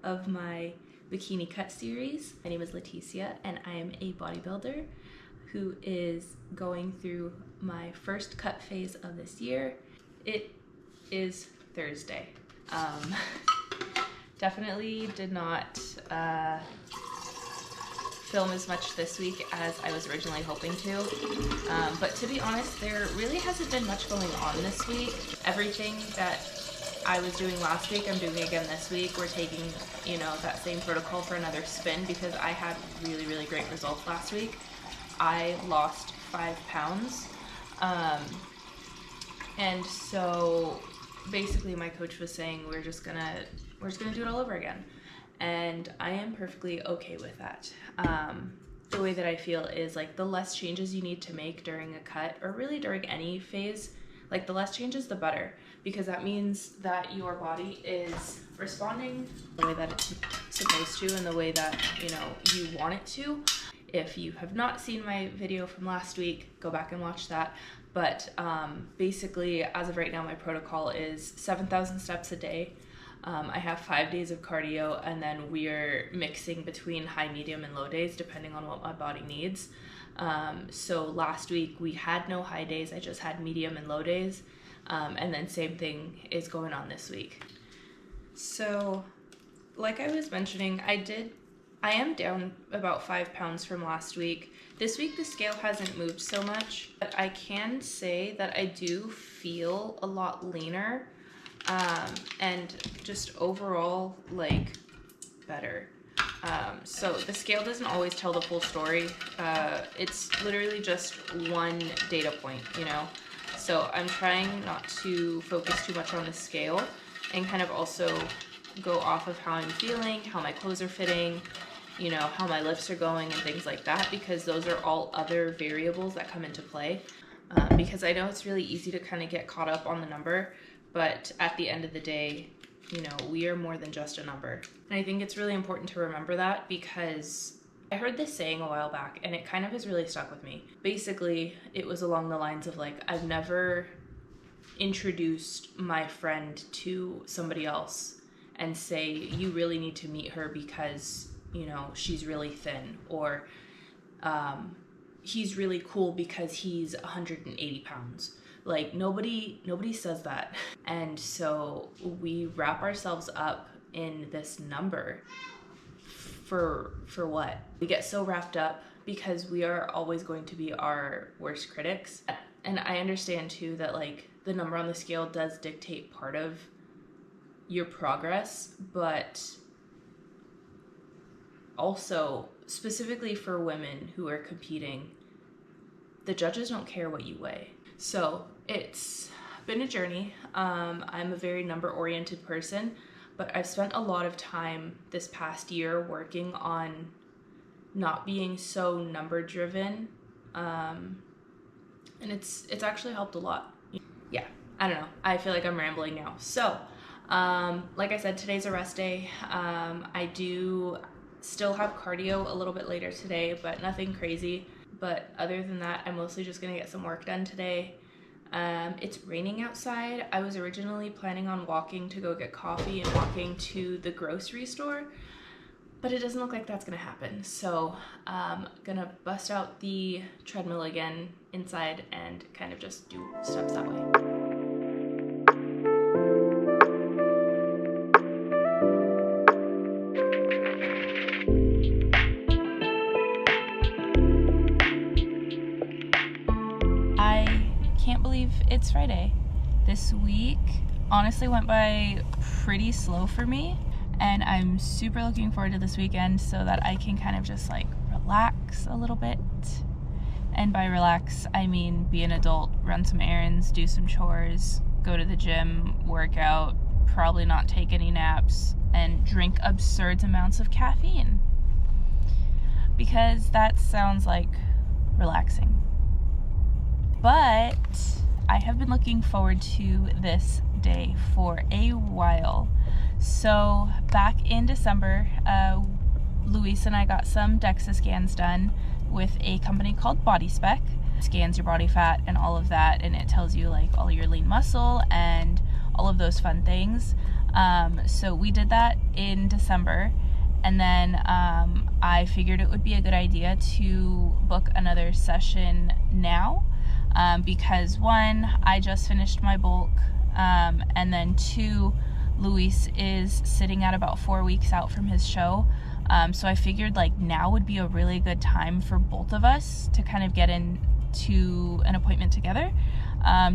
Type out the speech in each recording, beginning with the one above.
of my Bikini Cut series. My name is Leticia and I am a bodybuilder who is going through my first cut phase of this year. It is Thursday. Definitely did not film as much this week as I was originally hoping to. But to be honest, there really hasn't been much going on this week. Everything that I was doing last week, I'm doing again this week. We're taking, that same protocol for another spin because I had really, really great results last week. I lost 5 pounds. And so basically my coach was saying we're just gonna do it all over again. And I am perfectly okay with that. The way that I feel is like the less changes you need to make during a cut or really during any phase, like the less changes the better, because that means that your body is responding the way that it's supposed to and the way that you want it to. If you have not seen my video from last week, go back and watch that. But basically, as of right now, my protocol is 7,000 steps a day. I have 5 days of cardio, and then we're mixing between high, medium, and low days depending on what my body needs. So last week we had no high days, I just had medium and low days. And then same thing is going on this week. So like I was mentioning, I am down about 5 pounds from last week. This week the scale hasn't moved so much, but I can say that I do feel a lot leaner. And just overall, like, better. So the scale doesn't always tell the full story. It's literally just one data point, So I'm trying not to focus too much on the scale and kind of also go off of how I'm feeling, how my clothes are fitting, how my lifts are going and things like that, because those are all other variables that come into play. Because I know it's really easy to kind of get caught up on the number, but at the end of the day, we are more than just a number. And I think it's really important to remember that, because I heard this saying a while back and it kind of has really stuck with me. Basically, it was along the lines of like, I've never introduced my friend to somebody else and say, you really need to meet her because, she's really thin, or he's really cool because he's 180 pounds. Like nobody says that. And so we wrap ourselves up in this number for what? We get so wrapped up because we are always going to be our worst critics. And I understand too that like the number on the scale does dictate part of your progress, but also specifically for women who are competing, the judges don't care what you weigh. So it's been a journey. I'm a very number-oriented person, but I've spent a lot of time this past year working on not being so number-driven, and it's actually helped a lot. Yeah, I don't know. I feel like I'm rambling now. So, like I said, today's a rest day. I do still have cardio a little bit later today, but nothing crazy. But other than that, I'm mostly just gonna get some work done today. It's raining outside. I was originally planning on walking to go get coffee and walking to the grocery store, but it doesn't look like that's gonna happen. So I'm gonna bust out the treadmill again inside and kind of just do steps that way. It's Friday. This week honestly went by pretty slow for me, and I'm super looking forward to this weekend so that I can kind of just like relax a little bit. And by relax, I mean be an adult, run some errands, do some chores, go to the gym, work out, probably not take any naps, and drink absurd amounts of caffeine. Because that sounds like relaxing. But I have been looking forward to this day for a while. So back in December, Luis and I got some Dexa scans done with a company called Body Spec. It scans your body fat and all of that, and it tells you like all your lean muscle and all of those fun things. So we did that in December, and then I figured it would be a good idea to book another session now, because one, I just finished my bulk, and then two, Luis is sitting at about 4 weeks out from his show. So I figured like now would be a really good time for both of us to kind of get into an appointment together,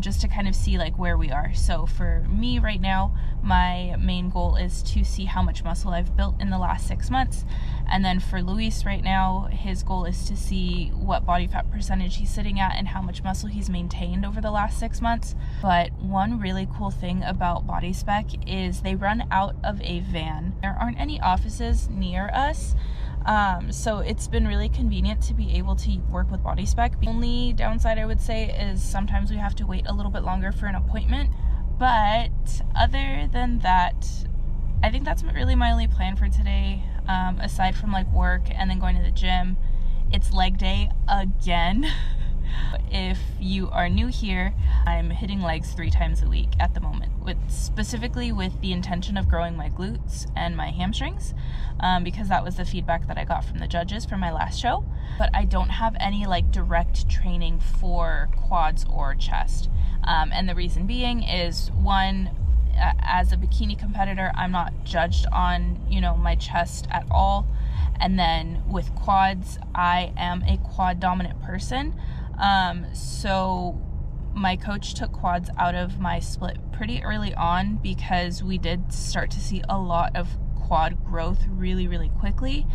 just to kind of see like where we are. So for me right now, my main goal is to see how much muscle I've built in the last 6 months. And then for Luis right now, his goal is to see what body fat percentage he's sitting at and how much muscle he's maintained over the last 6 months. But one really cool thing about Body Spec is they run out of a van. There aren't any offices near us. So it's been really convenient to be able to work with Body Spec. The only downside I would say is sometimes we have to wait a little bit longer for an appointment. But other than that, I think that's really my only plan for today, aside from like work and then going to the gym. It's leg day again. If you are new here, I'm hitting legs 3 times a week at the moment, specifically with the intention of growing my glutes and my hamstrings, because that was the feedback that I got from the judges for my last show. But I don't have any like direct training for quads or chest. And the reason being is, one, as a bikini competitor, I'm not judged on, my chest at all. And then with quads, I am a quad dominant person. So my coach took quads out of my split pretty early on because we did start to see a lot of quad growth really, really quickly.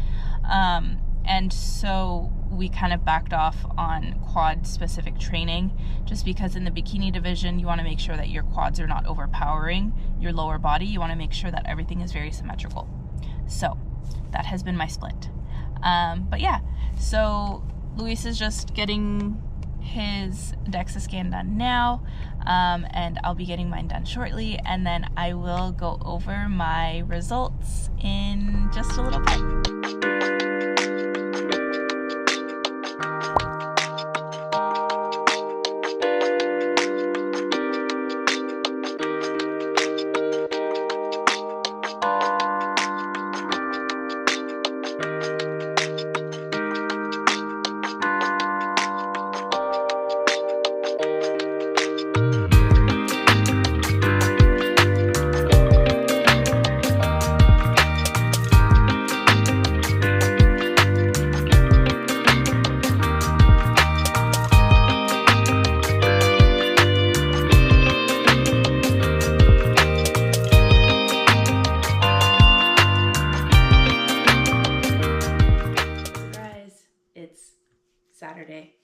And so we kind of backed off on quad specific training, just because in the bikini division, you want to make sure that your quads are not overpowering your lower body. You want to make sure that everything is very symmetrical. So that has been my split. But yeah, so Luis is just getting his Dexa scan done now, and I'll be getting mine done shortly, and then I will go over my results in just a little bit. Saturday.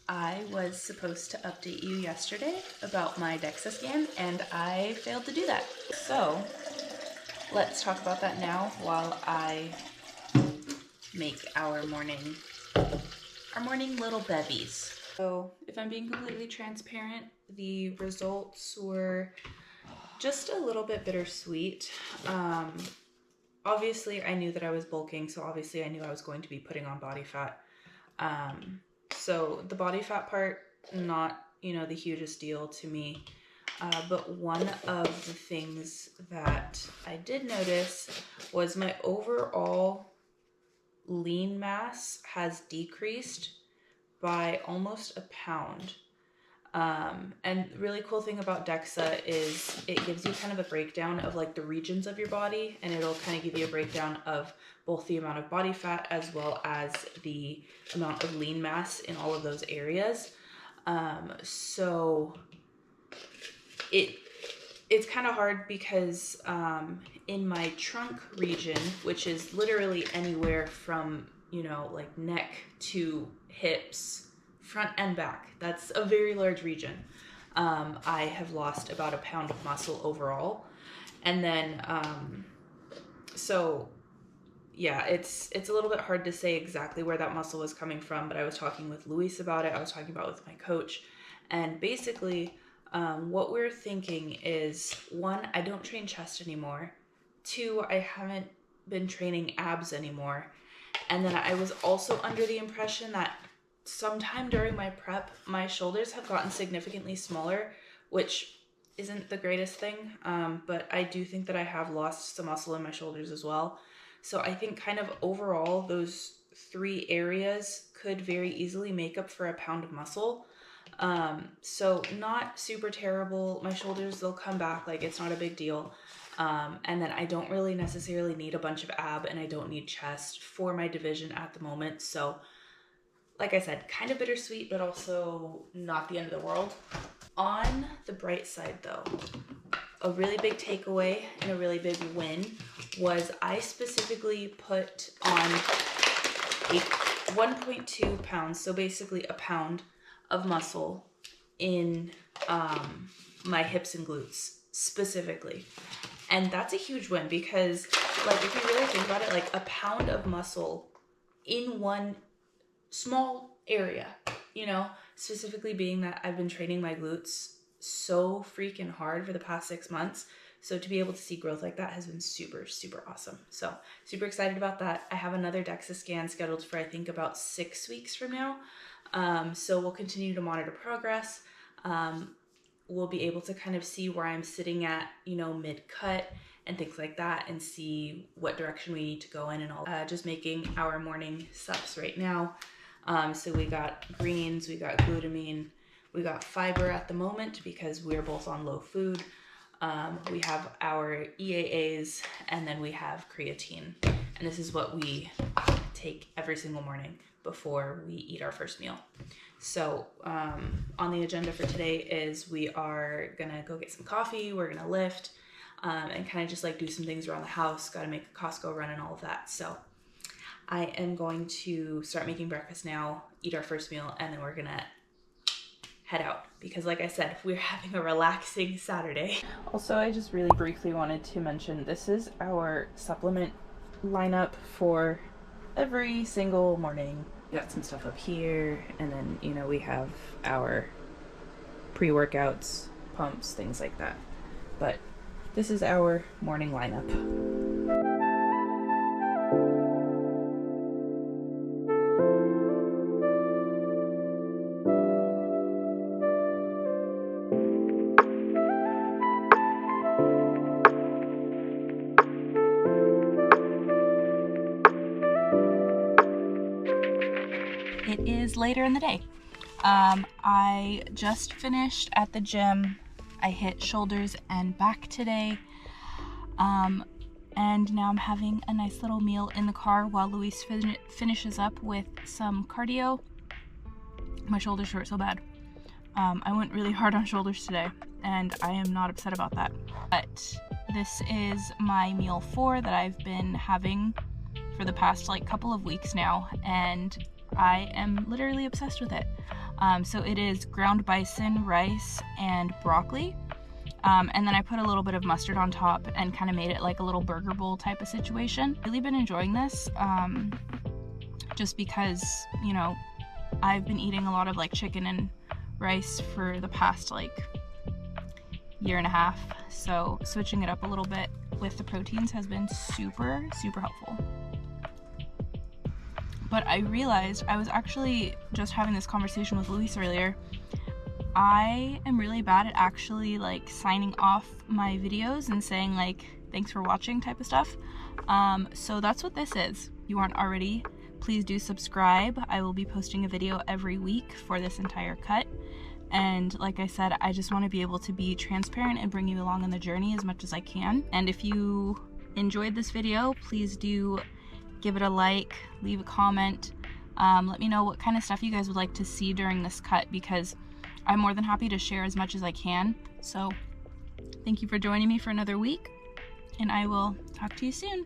I was supposed to update you yesterday about my Dexa scan, and I failed to do that. So let's talk about that now while I make our morning little bevies. So if I'm being completely transparent, the results were just a little bit bittersweet. Obviously I knew that I was bulking, so obviously I knew I was going to be putting on body fat. So the body fat part, not, the hugest deal to me. But one of the things that I did notice was my overall lean mass has decreased by almost a pound. And the really cool thing about Dexa is it gives you kind of a breakdown of like the regions of your body, and it'll kind of give you a breakdown of both the amount of body fat as well as the amount of lean mass in all of those areas. So it's kind of hard because in my trunk region, which is literally anywhere from, like neck to hips, front and back, that's a very large region. I have lost about a pound of muscle overall. And then, so yeah, it's a little bit hard to say exactly where that muscle was coming from, but I was talking with Luis about it. I was talking about it with my coach. And basically, what we're thinking is, one, I don't train chest anymore. Two, I haven't been training abs anymore. And then I was also under the impression that sometime during my prep, my shoulders have gotten significantly smaller, which isn't the greatest thing, but I do think that I have lost some muscle in my shoulders as well. So I think kind of overall those 3 areas could very easily make up for a pound of muscle. So not super terrible. My shoulders, they'll come back, like it's not a big deal. And then I don't really necessarily need a bunch of ab, and I don't need chest for my division at the moment. So like I said, kind of bittersweet, but also not the end of the world. On the bright side though, a really big takeaway and a really big win was I specifically put on a 1.2 pounds, so basically a pound of muscle in my hips and glutes specifically. And that's a huge win because, like, if you really think about it, like a pound of muscle in one small area, you know, specifically being that I've been training my glutes so freaking hard for the past 6 months. So to be able to see growth like that has been super, super awesome. So super excited about that. I have another Dexa scan scheduled for, I think, about 6 weeks from now. So we'll continue to monitor progress. We'll be able to kind of see where I'm sitting at, you know, mid-cut and things like that, and see what direction we need to go in and all. Just making our morning subs right now. So we got greens, we got glutamine, we got fiber at the moment because we're both on low food. We have our EAAs, and then we have creatine. And this is what we take every single morning before we eat our first meal. So on the agenda for today is we are gonna go get some coffee, we're gonna lift, and kind of just like do some things around the house, gotta make a Costco run and all of that. So I am going to start making breakfast now, eat our first meal, and then we're gonna head out because, like I said, we're having a relaxing Saturday. Also, I just really briefly wanted to mention this is our supplement lineup for every single morning. We got some stuff up here, and then, you know, we have our pre-workouts, pumps, things like that. But this is our morning lineup. It is later in the day. I just finished at the gym. I hit shoulders and back today. And now I'm having a nice little meal in the car while Luis finishes up with some cardio. My shoulders hurt so bad. I went really hard on shoulders today, and I am not upset about that. But this is my meal 4 that I've been having for the past like couple of weeks now, and I am literally obsessed with it. So it is ground bison, rice, and broccoli. And then I put a little bit of mustard on top and kind of made it like a little burger bowl type of situation. Really been enjoying this, just because, you know, I've been eating a lot of like chicken and rice for the past like year and a half. So switching it up a little bit with the proteins has been super, super helpful. But I realized I was actually just having this conversation with Luis earlier. I am really bad at actually like signing off my videos and saying like thanks for watching type of stuff. So that's what this is. If you aren't already, please do subscribe. I will be posting a video every week for this entire cut. And like I said, I just want to be able to be transparent and bring you along on the journey as much as I can. And if you enjoyed this video, please do give it a like, leave a comment. Let me know what kind of stuff you guys would like to see during this cut, because I'm more than happy to share as much as I can. So thank you for joining me for another week, and I will talk to you soon.